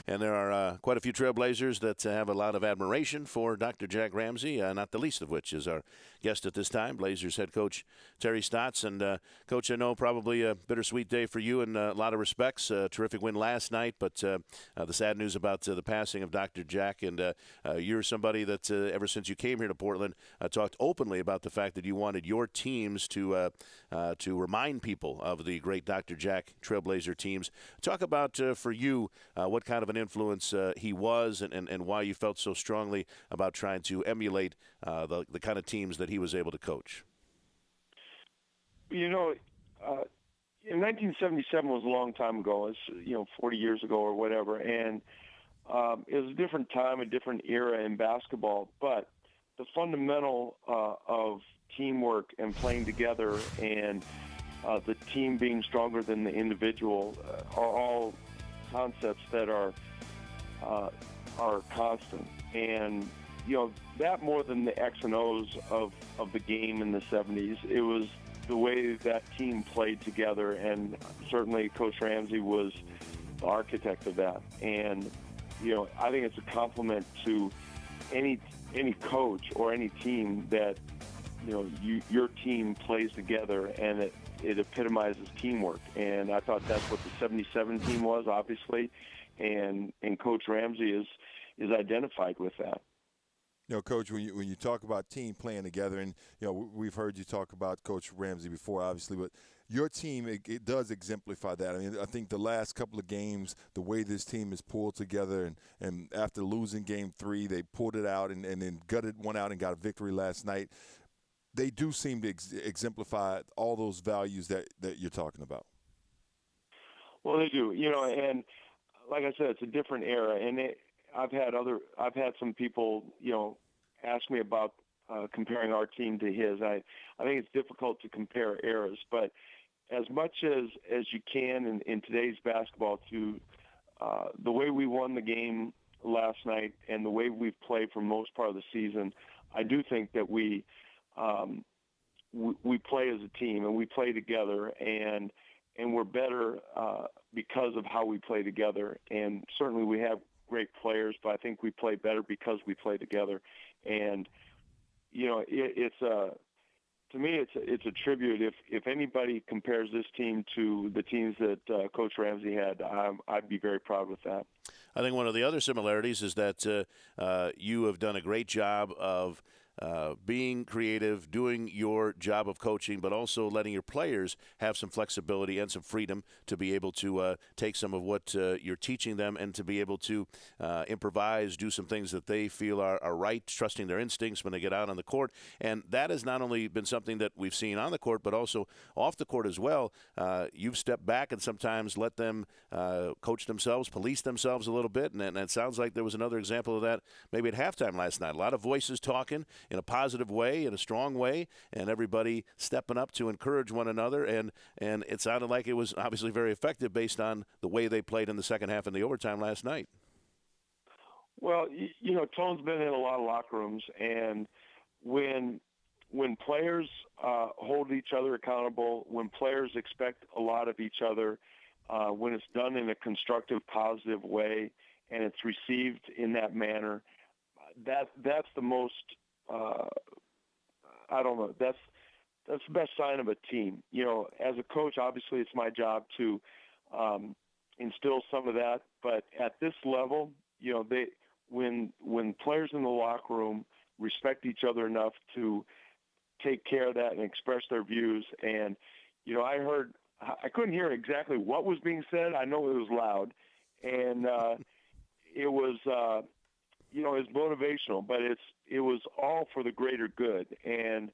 And there are quite a few Trailblazers that have a lot of admiration for Dr. Jack Ramsay, not the least of which is our guest at this time, Blazers head coach Terry Stotts. And, Coach, I know probably a bittersweet day for you in a lot of respects. Terrific win last night, but the sad news about the passing of Dr. Jack. And you're somebody that ever since you came here to Portland talked openly about the fact that you wanted your teams to remind people of the great Dr. Jack Trailblazer teams. Talk about, for you, what kind of an influence he was and why you felt so strongly about trying to emulate the kind of teams that he was able to coach. You know, in 1977 was a long time ago. It's 40 years ago or whatever, and it was a different time, a different era in basketball. But the fundamental of teamwork and playing together, and the team being stronger than the individual, are all concepts that are constant. And that more than the X and O's of the game in the 70s, it was the way that team played together, and certainly Coach Ramsay was the architect of that. And I think it's a compliment to any coach or any team that your team plays together, and it epitomizes teamwork. And I thought that's what the 77 team was, obviously, and Coach Ramsay is identified with that. Coach, when you talk about team playing together, and we've heard you talk about Coach Ramsay before, obviously, but your team, it does exemplify that. I mean, I think the last couple of games, the way this team is pulled together, and after losing Game 3, they pulled it out and then gutted one out and got a victory last night. They do seem to exemplify all those values that you're talking about. Well, they do, and like I said, it's a different era, and I've had some people, ask me about comparing our team to his. I think it's difficult to compare eras, but as much as you can in today's basketball, to the way we won the game last night and the way we've played for most part of the season, I do think that we play as a team and we play together, and we're better because of how we play together. And certainly we have great players, but I think we play better because we play together. And to me, it's a tribute. If anybody compares this team to the teams that Coach Ramsay had, I'd be very proud with that. I think one of the other similarities is that you have done a great job of being creative, doing your job of coaching, but also letting your players have some flexibility and some freedom to be able to take some of what you're teaching them and to be able to improvise, do some things that they feel are right, trusting their instincts when they get out on the court. And that has not only been something that we've seen on the court, but also off the court as well. You've stepped back and sometimes let them coach themselves, police themselves a little bit, and it sounds like there was another example of that maybe at halftime last night. A lot of voices talking in a positive way, in a strong way, and everybody stepping up to encourage one another, and it sounded like it was obviously very effective based on the way they played in the second half and the overtime last night. Well, Tone's been in a lot of locker rooms, and when players hold each other accountable, when players expect a lot of each other, when it's done in a constructive, positive way, and it's received in that manner, that's the most that's the best sign of a team. As a coach, obviously it's my job to instill some of that, but at this level, when players in the locker room respect each other enough to take care of that and express their views, and I couldn't hear exactly what was being said. I know it was loud, and it was it's motivational, but it was all for the greater good. And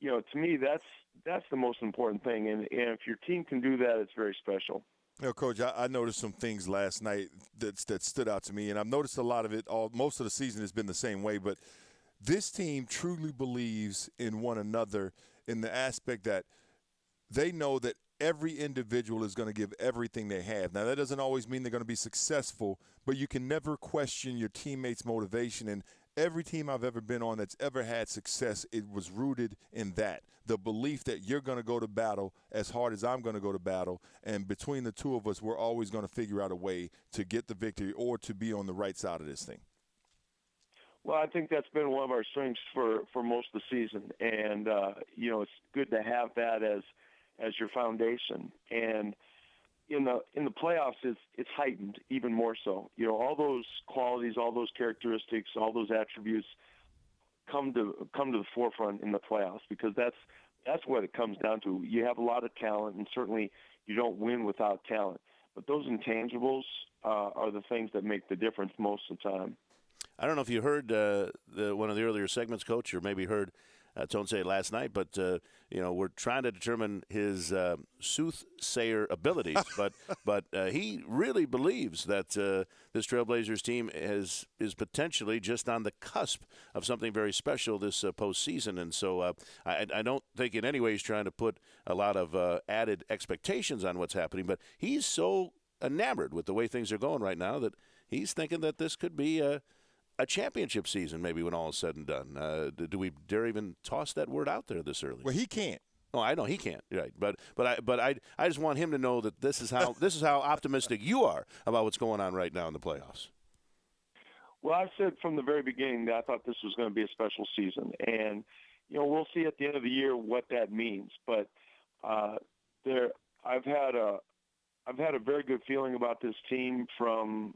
to me, that's the most important thing. And if your team can do that, it's very special. Coach, I noticed some things last night that stood out to me, and I've noticed a lot of it. Most of the season has been the same way, but this team truly believes in one another in the aspect that they know that every individual is going to give everything they have. Now, that doesn't always mean they're going to be successful, but you can never question your teammates' motivation. And Every team I've ever been on that's ever had success, it was rooted in that. The belief that you're going to go to battle as hard as I'm going to go to battle, and between the two of us, we're always going to figure out a way to get the victory or to be on the right side of this thing. Well, I think that's been one of our strengths for most of the season, and it's good to have that as your foundation. And in the playoffs, it's heightened even more so. All those qualities, all those characteristics, all those attributes come to the forefront in the playoffs, because that's what it comes down to. You have a lot of talent, and certainly you don't win without talent. But those intangibles are the things that make the difference most of the time. I don't know if you heard one of the earlier segments, Coach, or maybe heard Tone say it last night, but we're trying to determine his soothsayer abilities. but he really believes that this Trailblazers team is potentially just on the cusp of something very special this postseason. And so I don't think in any way he's trying to put a lot of added expectations on what's happening, but he's so enamored with the way things are going right now that he's thinking that this could be a championship season, maybe, when all is said and done. Do we dare even toss that word out there this early? Well, he can't. Oh, I know he can't. Right, but I just want him to know that this is how optimistic you are about what's going on right now in the playoffs. Well, I said from the very beginning that I thought this was going to be a special season, and we'll see at the end of the year what that means. But I've had a very good feeling about this team from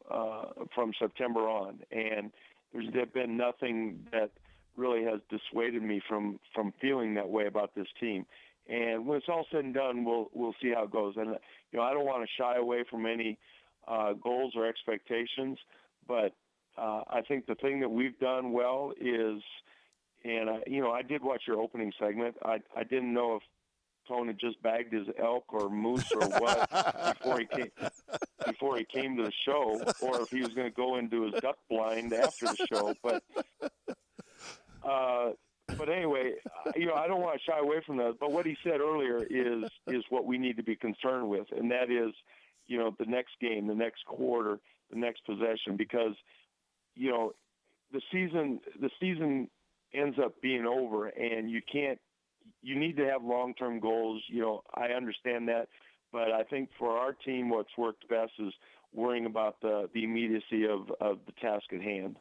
September on, and there's been nothing that really has dissuaded me from feeling that way about this team. And when it's all said and done, we'll see how it goes. And I don't want to shy away from any goals or expectations, but I think the thing that we've done well is, and I did watch your opening segment. I didn't know if Tone had just bagged his elk or moose or what before he came to the show, or if he was going to go into his duck blind after the show. But anyway, I don't want to shy away from that. But what he said earlier is what we need to be concerned with, and that is, the next game, the next quarter, the next possession, because the season ends up being over, and you need to have long-term goals. I understand that, but I think for our team, what's worked best is worrying about the immediacy of the task at hand.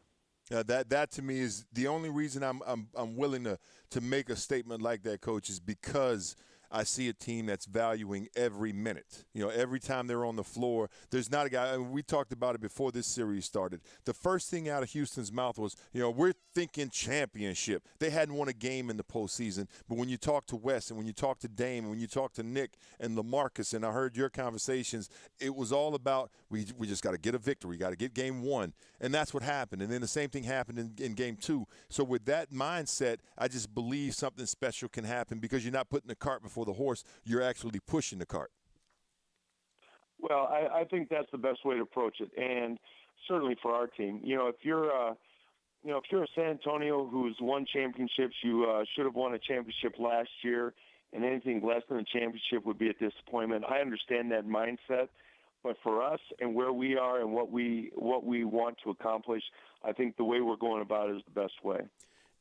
That to me is the only reason I'm willing to make a statement like that, Coach, is because I see a team that's valuing every minute. Every time they're on the floor, there's not a guy. I mean, we talked about it before this series started. The first thing out of Houston's mouth was, we're thinking championship. They hadn't won a game in the postseason. But when you talk to Wes and when you talk to Dame and when you talk to Nick and LaMarcus, and I heard your conversations, it was all about we just got to get a victory. We got to get game one. And that's what happened. And then the same thing happened in game two. So with that mindset, I just believe something special can happen, because you're not putting the cart before the horse, you're actually pushing the cart. Well, I think that's the best way to approach it, and certainly for our team. If you're a San Antonio who's won championships, you should have won a championship last year, and anything less than a championship would be a disappointment. I understand that mindset, but for us and where we are and what we want to accomplish, I think the way we're going about it is the best way.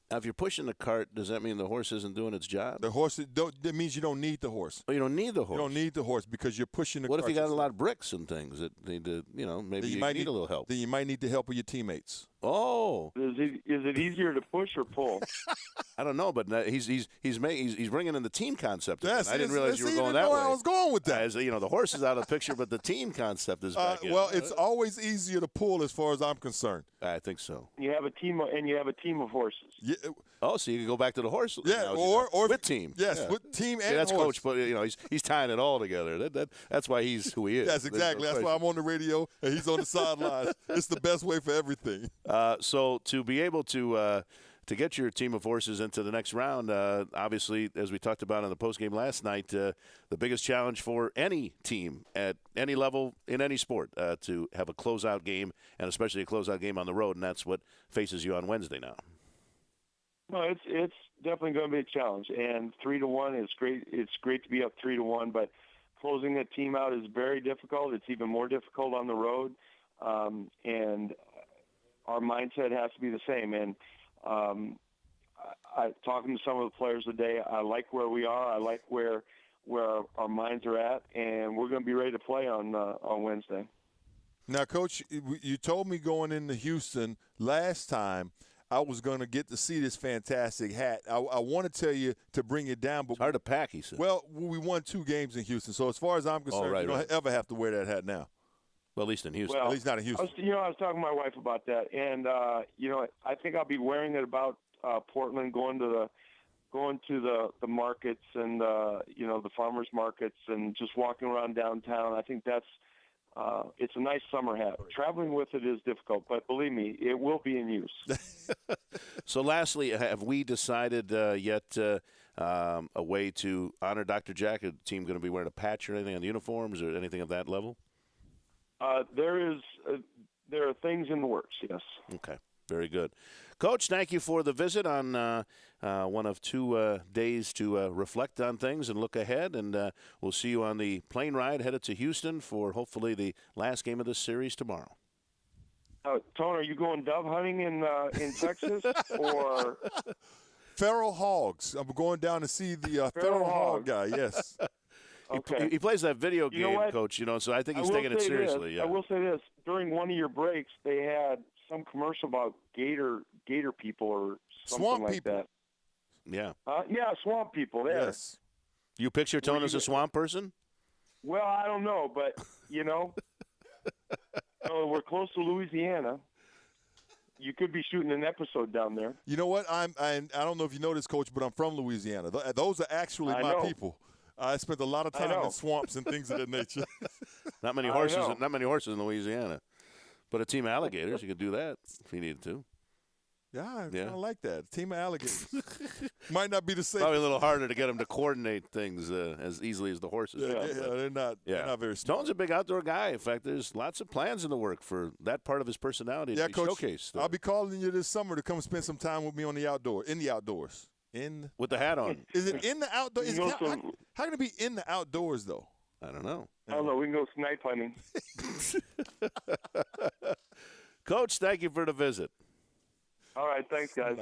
Now, if you're pushing the cart, does that mean the horse isn't doing its job? The horse, that means you don't need the horse. Oh, you don't need the horse. You don't need the horse because you're pushing the cart. What if you got a lot of bricks and things that need to, maybe you might need a little help? Then you might need the help of your teammates. Oh, is it easier to push or pull? I don't know, but he's bringing in the team concept. Yes, I didn't realize you were going that way. I was going with that. The horse is out of the picture, but the team concept is back in. Well, it's always easier to pull as far as I'm concerned. I think so. You have a team, and you have a team of horses. Yeah. Oh, so you can go back to the horse. Yeah, or with team. Yes, yeah. with team and that's horse. Coach, but he's tying it all together. That's why he's who he is. Yes, exactly. That's why I'm on the radio and he's on the sidelines. It's the best way for everything. So to be able to get your team of horses into the next round, obviously, as we talked about on the postgame last night, the biggest challenge for any team at any level in any sport to have a closeout game, and especially a closeout game on the road, and that's what faces you on Wednesday now. No, it's definitely going to be a challenge, and 3-1 is great. It's great to be up 3-1, but closing a team out is very difficult. It's even more difficult on the road, and our mindset has to be the same. And I talking to some of the players today, I like where we are. I like where our minds are at, and we're going to be ready to play on Wednesday. Now, Coach, you told me going into Houston last time I was going to get to see this fantastic hat. I want to tell you to bring it down. But it's hard to pack, he said. Well, we won 2 games in Houston, so as far as I'm concerned, you don't ever have to wear that hat now. Well, at least in Houston. At least not in Houston. I was talking to my wife about that, and I think I'll be wearing it about Portland, going to the markets and the farmers markets, and just walking around downtown. I think that's it's a nice summer hat. Traveling with it is difficult, but believe me, it will be in use. So lastly, have we decided yet a way to honor Dr. Jack? Is the team going to be wearing a patch or anything on the uniforms or anything of that level? There are things in the works, yes. Okay, very good. Coach, thank you for the visit on one of 2 days to reflect on things and look ahead. And we'll see you on the plane ride headed to Houston for hopefully the last game of this series tomorrow. Tony, are you going dove hunting in Texas or feral hogs? I'm going down to see the feral hog guy. Yes. Okay. He plays that video game, Coach. So I think he's taking it seriously. Yeah. I will say this: during one of your breaks, they had some commercial about gator people or something swamp like people. that. Yeah. Yeah, swamp people. There. Yes. You picture Tone as a swamp person? Well, I don't know, but we're close to Louisiana. You could be shooting an episode down there. You know what? I don't know if you know this, Coach, but I'm from Louisiana. Those are actually my people. I spent a lot of time in swamps and things of that nature. Not many horses in Louisiana. But a team of alligators, you could do that if you needed to. Yeah, I like that. A team of alligators. Might not be the same. Probably a little harder to get them to coordinate things as easily as the horses. They're not very smart. Stone's a big outdoor guy. In fact, there's lots of plans in the work for that part of his personality to be Coach, showcased. I'll be calling you this summer to come spend some time with me in the outdoors. With the hat on. Is it in the outdoors? How can it be in the outdoors, though? I don't know. I don't know. We can go snipe hunting. Coach, thank you for the visit. All right. Thanks, guys.